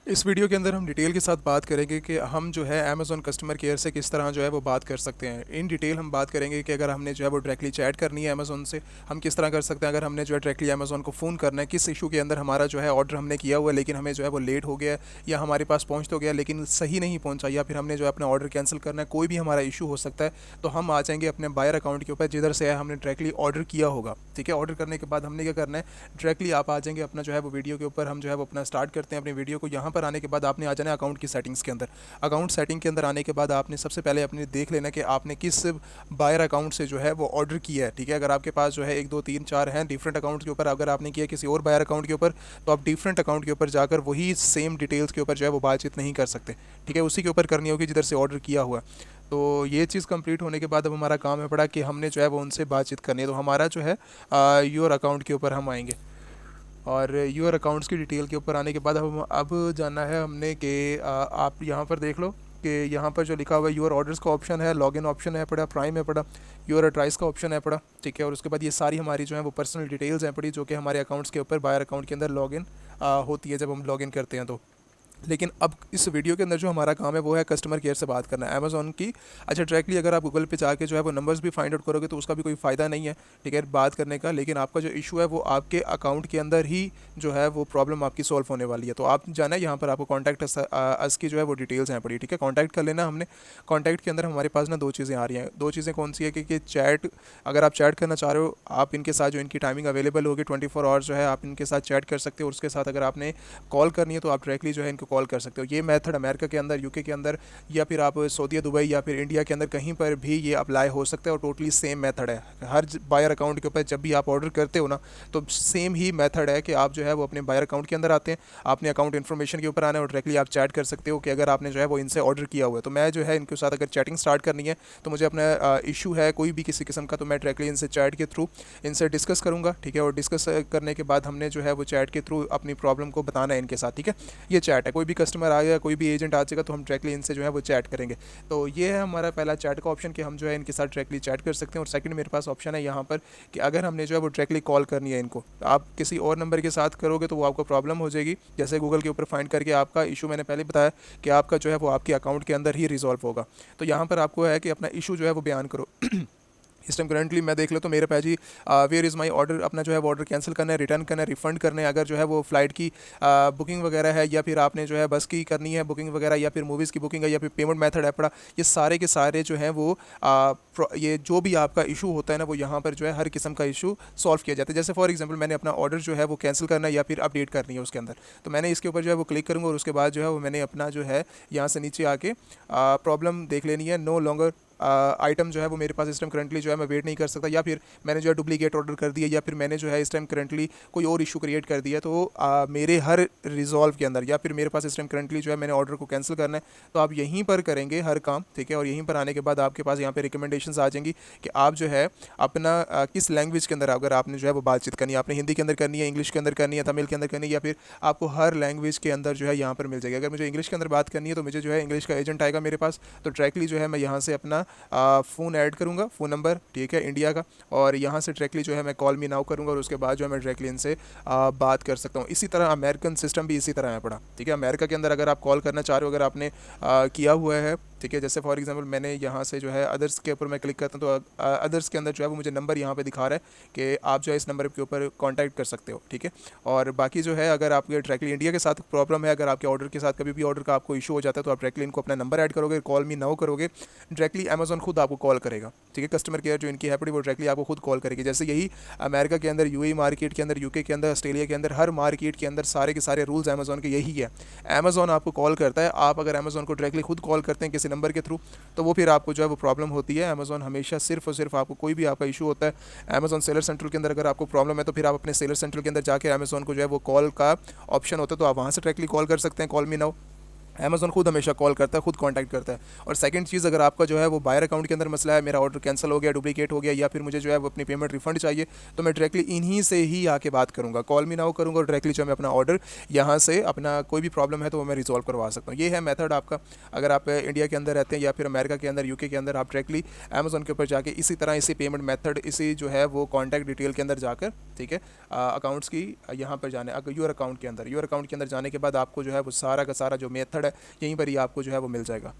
इस वीडियो के अंदर हम डिटेल के साथ बात करेंगे कि हम जो है अमेज़ॉन कस्टमर केयर से किस तरह जो है वो बात कर सकते हैं। इन डिटेल हम बात करेंगे कि अगर हमने जो है वो डायरेक्टली चैट करनी है अमेज़ॉन से, हम किस तरह कर सकते हैं। अगर हमने जो है डायरेक्टली अमेज़ॉन को फ़ोन करना है, किस इशू के अंदर हमारा जो है ऑर्डर हमने किया हुआ है लेकिन हमें जो है वो लेट हो गया है, या हमारे पास पहुँच तो गया लेकिन सही नहीं पहुँचा, या फिर हमने जो है अपना ऑर्डर कैंसिल करना है, कोई भी हमारा इशू हो सकता है। तो हम आ जाएंगे अपने बायर अकाउंट के ऊपर जिधर से है हमने डायरेक्टली ऑर्डर किया होगा। ठीक है, ऑर्डर करने के बाद हमने क्या करना है, डायरेक्टली आप आ जाएंगे अपना जो है वो वीडियो के ऊपर। हम जो है वो अपना स्टार्ट करते हैं अपनी वीडियो को। यहाँ पर आने के बाद आपने आ जाना है अकाउंट की सेटिंग्स के अंदर। अकाउंट सेटिंग के अंदर आने के बाद आपने सबसे पहले अपने देख लेना कि आपने किस बायर अकाउंट से जो है वो ऑर्डर किया है। ठीक है, अगर आपके पास जो है 1 2 3 4 हैं डिफरेंट अकाउंट के ऊपर, अगर आपने किया किसी और बायर अकाउंट के ऊपर, तो आप डिफरेंट अकाउंट के ऊपर जाकर वही सेम डिटेल्स के ऊपर जो है वो बातचीत नहीं कर सकते। ठीक है, उसी के ऊपर करनी होगी जिधर से ऑर्डर किया हुआ। तो ये चीज़ कंप्लीट होने के बाद अब हमारा काम है पड़ा कि हमने जो है वो उनसे बातचीत करनी है। तो हमारा जो है योर अकाउंट के ऊपर हम आएंगे, और यूर अकाउंट्स की डिटेल के ऊपर आने के बाद हम अब जानना है हमने कि आप यहाँ पर देख लो कि यहाँ पर जो लिखा हुआ है यूर ऑर्डर्स का ऑप्शन है, लॉगिन ऑप्शन है पड़ा, प्राइम है पड़ा, यूर एड्रेस का ऑप्शन है पड़ा। ठीक है, और उसके बाद ये सारी हमारी जो है वो पर्सनल डिटेल्स हैं पड़ी, जो कि हमारे अकाउंट्स के ऊपर बायर अकाउंट के अंदर लॉगिन होती है जब हम लॉगिन करते हैं। तो लेकिन अब इस वीडियो के अंदर जो हमारा काम है वो है कस्टमर केयर से बात करना है अमेज़ॉन की। अच्छा, डायरेक्टली अगर आप गूगल पे जाके जो है वो नंबर्स भी फाइंड आउट करोगे तो उसका भी कोई फ़ायदा नहीं है। ठीक है, बात करने का। लेकिन आपका जो इशू है वो आपके अकाउंट के अंदर ही जो है वो प्रॉब्लम आपकी सॉल्व होने वाली है। तो आप जाना है यहाँ पर, आपको कॉन्टैक्ट अस की जो है वो डिटेल्स हैं पड़ी। ठीक है, कॉन्टैक्ट कर लेना हमने। कॉन्टैक्ट के अंदर हमारे पास ना दो चीज़ें आ रही हैं। दो चीज़ें कौन सी है कि चैट, अगर आप चैट करना चाह रहे हो, आप इनके साथ जो इनकी टाइमिंग अवेलेबल होगी 24 आवर्स जो है आप इनके साथ चैट कर सकते हो। और उसके साथ अगर आपने कॉल करनी है तो आप डायरेक्टली जो है इनको कॉल कर सकते हो। ये मेथड अमेरिका के अंदर, यूके के अंदर, या फिर आप सऊदी दुबई या फिर इंडिया के अंदर कहीं पर भी ये अप्लाई हो सकता है, और टोटली सेम मेथड है। हर बायर अकाउंट के ऊपर जब भी आप ऑर्डर करते हो ना, तो सेम ही मेथड है कि आप जो है वो अपने बायर अकाउंट के अंदर आते हैं, आपने अकाउंट इन्फॉर्मेशन के ऊपर आना है, और डायरेक्टली आप चैट कर सकते हो कि अगर आपने जो है वो इनसे ऑर्डर किया हुआ है। तो मैं जो है इनके साथ अगर चैटिंग स्टार्ट करनी है, तो मुझे अपना इशू है कोई भी किसी किस्म का, तो मैं डायरेक्टली इनसे चैट के थ्रू इनसे डिस्कस करूँगा। ठीक है, और डिस्कस करने के बाद हमने जो है वो चैट के थ्रू अपनी प्रॉब्लम को बताना है इनके साथ। ठीक है, ये चैट है। कोई भी कस्टमर आ गया, कोई भी एजेंट आ जाएगा, तो हम डायरेक्टली इनसे जो है वो चैट करेंगे। तो ये है हमारा पहला चैट का ऑप्शन कि हम जो है इनके साथ डायरेक्टली चैट कर सकते हैं। और सेकंड मेरे पास ऑप्शन है यहाँ पर कि अगर हमने जो है वो डायरेक्टली कॉल करनी है इनको, आप किसी और नंबर के साथ करोगे तो वो आपको प्रॉब्लम हो जाएगी। जैसे गूगल के ऊपर फाइंड करके आपका इशू, मैंने पहले बताया कि आपका जो है वो आपके अकाउंट के अंदर ही रिजॉल्व होगा। तो यहाँ पर आपको है कि अपना इशू जो है वो बयान करो। इस टाइम करंटली मैं देख लो तो मेरे पे जी वेयर इज़ माई ऑर्डर, अपना जो है वो ऑर्डर कैंसिल करना है, रिटर्न करना है, रिफंड करना है। अगर जो है वो फ़्लाइट की बुकिंग वगैरह है, या फिर आपने जो है बस की करनी है बुकिंग वगैरह, या फिर मूवीज़ की बुकिंग है, या फिर पेमेंट मेथड है पड़ा, ये सारे के सारे जो हैं वो ये जो भी आपका इशू होता है ना, वो यहाँ पर जो है हर किस्म का इशू सॉल्व किया जाता है। जैसे फॉर एग्जांपल मैंने अपना ऑर्डर जो है वो कैंसिल करना है या फिर अपडेट करनी है उसके अंदर, तो मैंने इसके ऊपर जो है वो क्लिक करूँगा, और उसके बाद जो है वो मैंने अपना जो है यहाँ से नीचे आके प्रॉब्लम देख लेनी है। नो लॉन्गर आइटम जो है वो मेरे पास इस टाइम करंटली जो है मैं वेट नहीं कर सकता, या फिर मैंने जो है डुप्लीकेट ऑर्डर कर दिया, या फिर मैंने जो है इस टाइम करंटली कोई और इशू क्रिएट कर दिया। तो मेरे हर रिजॉल्व के अंदर, या फिर मेरे पास इस टाइम करंटली जो है मैंने ऑर्डर को कैंसिल करना है, तो आप यहीं पर करेंगे हर काम। ठीक है, और यहीं पर आने के बाद आपके पास यहाँ पे रिकमेंडेशंस आ जाएंगी कि आप जो है अपना किस लैंग्वेज के अंदर, अगर आपने जो है वो बातचीत करनी है, आपने हिंदी के अंदर करनी है, इंग्लिश के अंदर करनी है, तमिल के अंदर करनी है, या फिर आपको हर लैंग्वेज के अंदर जो है यहाँ पर मिल जाएगी। अगर मुझे इंग्लिश के अंदर बात करनी है तो मुझे जो है इंग्लिश का एजेंट आएगा मेरे पास, तो डायरेक्टली जो है मैं यहाँ से अपना फ़ोन ऐड करूँगा, फ़ोन नंबर, ठीक है, इंडिया का, और यहाँ से डायरेक्टली जो है मैं कॉल मी नाउ करूँगा, और उसके बाद जो है मैं डायरेक्टली इनसे बात कर सकता हूँ। इसी तरह अमेरिकन सिस्टम भी इसी तरह है पड़ा। ठीक है, अमेरिका के अंदर अगर आप कॉल करना चाह रहे हो, अगर आपने किया हुआ है, ठीक है, जैसे फॉर एग्जांपल मैंने यहाँ से जो है अदर्स के ऊपर मैं क्लिक करता हूँ, तो अदर्स के अंदर जो है वो मुझे नंबर यहाँ पे दिखा रहा है कि आप जो है इस नंबर के ऊपर कांटेक्ट कर सकते हो। ठीक है, और बाकी जो है अगर आपके डायरेक्टली इंडिया के साथ प्रॉब्लम है, अगर आपके ऑर्डर के साथ कभी भी ऑर्डर का आपको इशू हो जाता है, तो आप डायरेक्टली इनको अपना नंबर ऐड करोगे, कॉल मी नाउ करोगे, डायरेक्टली अमेजोन खुद आपको कॉल करेगा। ठीक है, कस्टमर केयर जो इनकी है पड़ी वो डायरेक्टली आपको खुद कॉल करेगी। जैसे यही अमेरिका के अंदर, यूएई मार्केट के अंदर, यूके के अंदर, ऑस्ट्रेलिया के अंदर, हर मार्केट के अंदर सारे के सारे रूल्स अमेजोन के यही है। अमेजोन आपको कॉल करता है, आप अगर अमेजोन को डायरेक्टली खुद कॉल करते हैं किसी नंबर के थ्रू, तो वो फिर आपको जो है वो प्रॉब्लम होती है। अमेजोन हमेशा सिर्फ और सिर्फ आपको, कोई भी आपका इशू होता है अमेजोन सेलर सेंट्रल के अंदर, अगर आपको प्रॉब्लम है तो फिर आप अपने सेलर सेंट्रल के अंदर जाके अमेजोन को जो है वो कॉल का ऑप्शन होता है, तो आप वहाँ से डायरेक्टली कॉल कर सकते हैं, कॉल मी नाउ। अमेज़न खुद हमेशा कॉल करता है, खुद कांटेक्ट करता है। और सेकंड चीज़, अगर आपका जो है वो बायर अकाउंट के अंदर मसला है, मेरा ऑर्डर कैंसिल हो गया, डुप्लीकेट हो गया, या फिर मुझे जो है वो अपनी पेमेंट रिफंड चाहिए, तो मैं डायरेक्टली इन्हीं से ही आके बात करूँगा, कॉल मी नाउ करूँगा, और डायरेक्टली जो मैं अपना ऑर्डर यहाँ से, अपना कोई भी प्रॉब्लम है तो वो मैं रिजॉल्व करवा सकता हूँ। ये है मेथड आपका। अगर आप इंडिया के अंदर रहते हैं या फिर अमेरिका के अंदर, यूके के अंदर, आप डायरेक्टली अमेज़न के ऊपर जाके इसी तरह, इसी पेमेंट मेथड, इसी जो है वो कॉन्टैक्ट डिटेल के अंदर जाकर, ठीक है, अकाउंट्स की यहाँ पर जाने, अगर योर अकाउंट के अंदर जाने के बाद आपको जो है वो सारा का सारा जो मेथड है यहीं पर ही आपको जो है वो मिल जाएगा।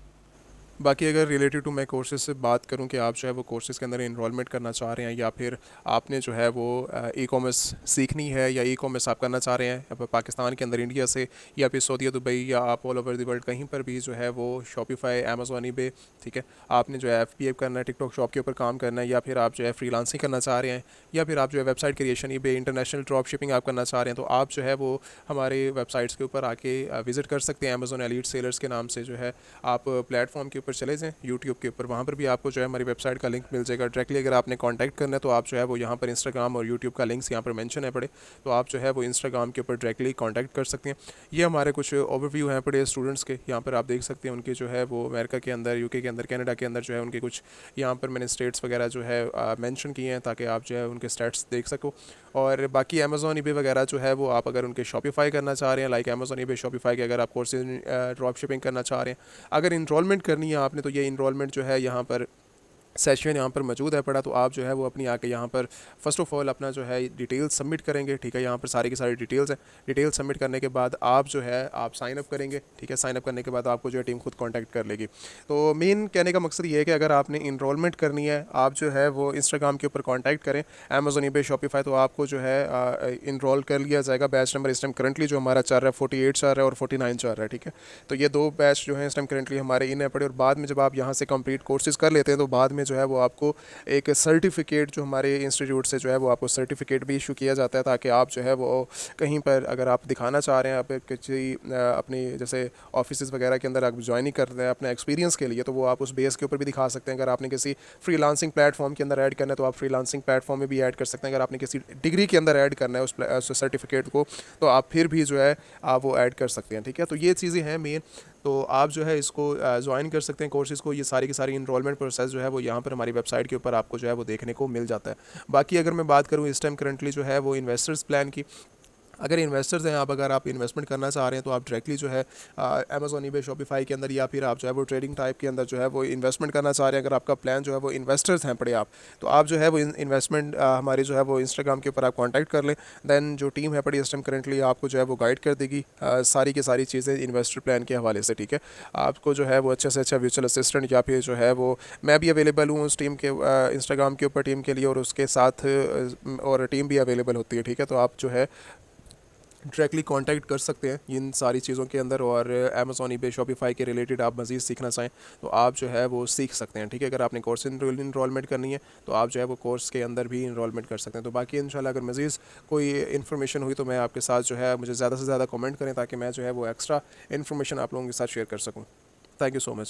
बाकी अगर रिलेटेड टू मैं कोर्सेज़ से बात करूं कि आप जो है वो कोर्सेज़ के अंदर इनरोलमेंट करना चाह रहे हैं, या फिर आपने जो है वो ई कॉमर्स सीखनी है, या ई कॉमर्स आप करना चाह रहे हैं पाकिस्तान के अंदर, इंडिया से, या फिर सऊदी दुबई, या आप ऑल ओवर द वर्ल्ड कहीं पर भी जो है वो शॉपिफाई, अमेज़ॉन, ईबे, ठीक है, आपने जो है FBA करना है, टिकटॉक शॉप के ऊपर काम करना है, या फिर आप जो है फ्रीलांसिंग करना चाह रहे हैं, या फिर आप जो है website creation, eBay, international drop shipping आप करना चाह रहे हैं, तो आप जो है वो हमारे वेबसाइट्स के ऊपर आके विज़िट कर सकते हैं। अमेज़ॉन एलीट सेलर्स के नाम से जो है आप प्लेटफॉर्म के ऊपर चले जाएँ, यूट्यूब के ऊपर, वहाँ पर भी आपको जो है हमारी वेबसाइट का लिंक मिल जाएगा। डायरेक्टली अगर आपने कांटेक्ट करना है तो आप जो है वो यहाँ पर इंस्टाग्राम और यूट्यूब का लिंक्स यहाँ पर मेंशन है पड़े, तो आप जो है वो इंस्टाग्राम के ऊपर डायरेक्टली कांटेक्ट कर सकते हैं। ये हमारे कुछ ओवरव्यू हैं पड़े स्टूडेंट्स के, यहाँ पर आप देख सकते हैं उनके जो है वो अमेरिका के अंदर, यूके के अंदर, कनाडा के अंदर जो है उनके कुछ यहाँ पर मैंने स्टेट्स वगैरह जो है मेंशन किए हैं, ताकि आप जो है उनके स्टेट्स देख सको। और बाकी अमेज़ॉन, ईबे वगैरह जो है वो आप अगर उनके शॉपिफाई करना चाह रहे हैं, लाइक अमेज़ॉन, ईबे, शॉपिफाई के अगर आप कोर्सेज ड्रॉप शिपिंग करना चाह रहे हैं, अगर इनरोलमेंट करनी है आपने, तो ये इनरोलमेंट जो है यहाँ पर सेशन यहाँ पर मौजूद है पड़ा, तो आप जो है वो अपनी आके यहाँ पर फ़र्स्ट ऑफ़ ऑल अपना जो है डिटेल्स सबमिट करेंगे, ठीक है, यहाँ पर सारी की सारी डिटेल्स हैं। डिटेल्स सबमिट करने के बाद आप जो है आप साइन अप करेंगे, ठीक है, साइन अप करने के बाद आपको जो है टीम खुद कांटेक्ट कर लेगी। तो मेन कहने का मकसद ये है कि अगर आपने इनरोलमेंट करनी है, आप जो है वो इंस्टाग्राम के ऊपर कांटेक्ट करें, अमेज़ॉन, ईबे, शॉपिफाई, तो आपको जो है इनरोल कर लिया जाएगा। बैच नंबर इस टाइम करंटली जो हमारा चल रहा है 48 चल रहा है और 49 चल रहा है, ठीक है। तो ये 2 बैच जो है इस टाइम करंटली हमारे इन है पड़े, और बाद में जब आप यहाँ से कंप्लीट कोर्सेज कर लेते हैं तो बाद में जो है वो आपको एक सर्टिफिकेट जो हमारे इंस्टीट्यूट से जो है वो आपको सर्टिफिकेट भी इशू किया जाता है, ताकि आप जो है वो कहीं पर अगर आप दिखाना चाह रहे हैं, आप किसी अपनी जैसे ऑफिस वगैरह के अंदर आप ज्वाइनिंग कर रहे हैं अपने एक्सपीरियंस के लिए, तो वो आप उस बेस के ऊपर भी दिखा सकते हैं। अगर आपने किसी फ्रीलांसिंग प्लेटफॉर्म के अंदर ऐड करना है तो आप फ्रीलांसिंग प्लेटफॉर्म में भी ऐड कर सकते हैं। अगर आपने किसी डिग्री के अंदर ऐड करना है उस सर्टिफिकेट को, तो आप फिर भी जो है आप वो ऐड कर सकते हैं, ठीक है। तो ये चीज़ें हैं मेन, तो आप जो है इसको ज्वाइन कर सकते हैं कोर्सेज़ को। ये सारी की सारी इनरोलमेंट प्रोसेस जो है वो यहाँ पर हमारी वेबसाइट के ऊपर आपको जो है वो देखने को मिल जाता है। बाकी अगर मैं बात करूँ इस टाइम करंटली जो है वो इन्वेस्टर्स प्लान की, अगर इन्वेस्टर्स हैं आप, अगर आप इन्वेस्टमेंट करना चाह रहे हैं तो आप डायरेक्टली जो है अमेज़ॉन, ईबे, शॉपिफाई के अंदर, या फिर आप जो है वो ट्रेडिंग टाइप के अंदर जो है वो इन्वेस्टमेंट करना चाह रहे हैं, अगर आपका प्लान जो है वो इन्वेस्टर्स हैं पड़े आप, तो आप जो है वो इन्वेस्टमेंट हमारी जो है वो इंस्टाग्राम के ऊपर आप कॉन्टैक्ट कर लें। दैन जो टीम है पड़ी इस टाइम करंटली आपको जो है वो गाइड कर देगी सारी की सारी चीज़ें इन्वेस्टर प्लान के हवाले से, ठीक है। आपको जो है वो अच्छे से अच्छा वर्चुअल असिस्टेंट, या फिर जो है वो मैं भी अवेलेबल हूँ उस टीम के इंस्टाग्राम के ऊपर टीम के लिए, और उसके साथ और टीम भी अवेलेबल होती है, ठीक है। तो आप जो है डायरेक्टली कांटेक्ट कर सकते हैं इन सारी चीज़ों के अंदर। और अमेज़ॉन, ईबे, शॉपिफाई के रिलेटेड आप मज़ीद सीखना चाहें तो आप जो है वो सीख सकते हैं, ठीक है। अगर आपने कोर्स इनरोलमेंट करनी है तो आप जो है वो कोर्स के अंदर भी इनरोलमेंट कर सकते हैं। तो बाकी इंशाल्लाह अगर मज़ीद कोई इन्फॉर्मेशन हुई तो मैं आपके साथ जो है, मुझे ज़्यादा से ज़्यादा कमेंट करें, ताकि मैं जो है वो एक्स्ट्रा इन्फॉर्मेशन आप लोगों के साथ शेयर कर सकूँ। Thank you so much.